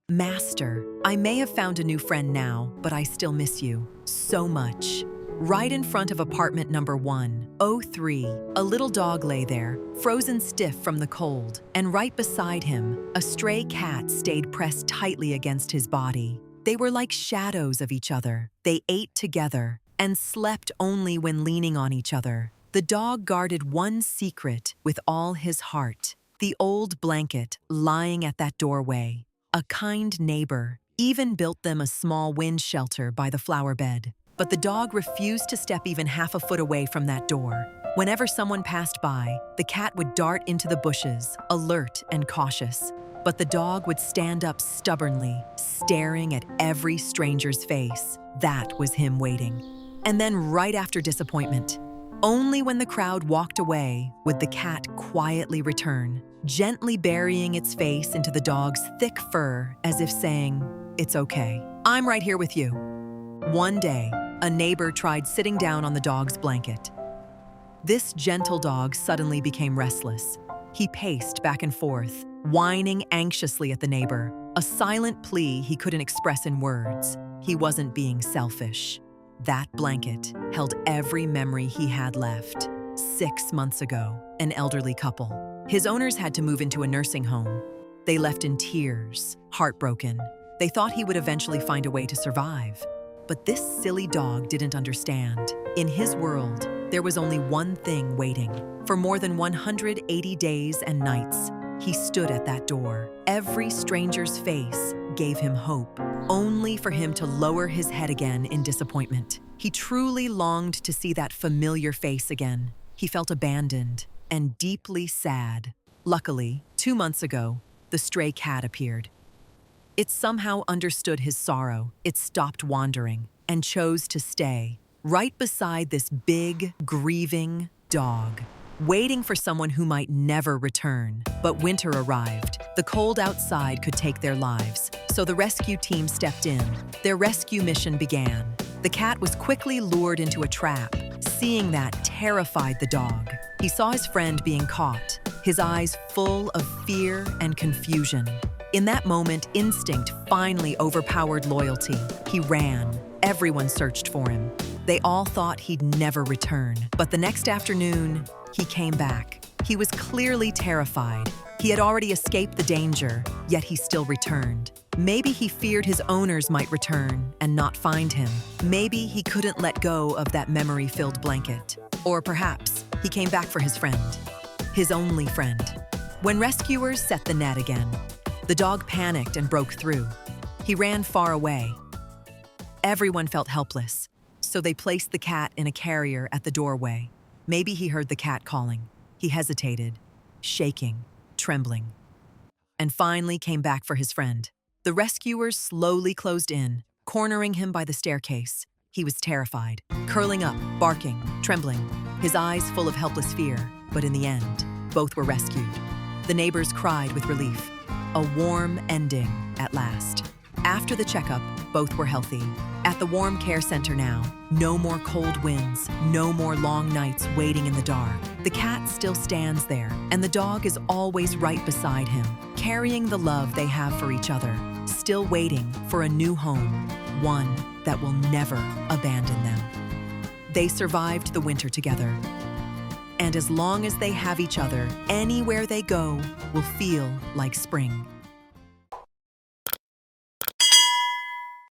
Master, I may have found a new friend now, but I still miss you so much. Right in front of apartment number 103, a little dog lay there, frozen stiff from the cold, and right beside him, a stray cat stayed pressed tightly against his body. They were like shadows of each other. They ate together and slept only when leaning on each other. The dog guarded one secret with all his heart: the old blanket lying at that doorway. A kind neighbor even built them a small wind shelter by the flower bed. But the dog refused to step even half a foot away from that door. Whenever someone passed by, the cat would dart into the bushes, alert and cautious. But the dog would stand up stubbornly, staring at every stranger's face. That was him waiting. And then right after disappointment, only when the crowd walked away would the cat quietly return, gently burying its face into the dog's thick fur as if saying, "It's okay. I'm right here with you." One day, a neighbor tried sitting down on the dog's blanket. This gentle dog suddenly became restless. He paced back and forth, whining anxiously at the neighbor, a silent plea he couldn't express in words. He wasn't being selfish. That blanket held every memory he had left. 6 months ago, an elderly couple. His owners had to move into a nursing home. They left in tears, heartbroken. They thought he would eventually find a way to survive. But this silly dog didn't understand. In his world, there was only one thing waiting. For more than 180 days and nights, he stood at that door. Every stranger's face gave him hope, only for him to lower his head again in disappointment. He truly longed to see that familiar face again. He felt abandoned and deeply sad. Luckily, 2 months ago, the stray cat appeared. It somehow understood his sorrow. It stopped wandering and chose to stay right beside this big, grieving dog, waiting for someone who might never return. But winter arrived. The cold outside could take their lives, so the rescue team stepped in. Their rescue mission began. The cat was quickly lured into a trap. Seeing that terrified the dog. He saw his friend being caught, his eyes full of fear and confusion. In that moment, instinct finally overpowered loyalty. He ran. Everyone searched for him. They all thought he'd never return. But the next afternoon, he came back. He was clearly terrified. He had already escaped the danger, yet he still returned. Maybe he feared his owners might return and not find him. Maybe he couldn't let go of that memory-filled blanket. Or perhaps he came back for his friend, his only friend. When rescuers set the net again, the dog panicked and broke through. He ran far away. Everyone felt helpless, so they placed the cat in a carrier at the doorway. Maybe he heard the cat calling. He hesitated, shaking, trembling, and finally came back for his friend. The rescuers slowly closed in, cornering him by the staircase. He was terrified, curling up, barking, trembling, his eyes full of helpless fear. But in the end, both were rescued. The neighbors cried with relief. A warm ending at last. After the checkup, both were healthy. At the warm care center now, no more cold winds, no more long nights waiting in the dark. The cat still stands there, and the dog is always right beside him, carrying the love they have for each other, still waiting for a new home, one that will never abandon them. They survived the winter together. And as long as they have each other, anywhere they go will feel like spring.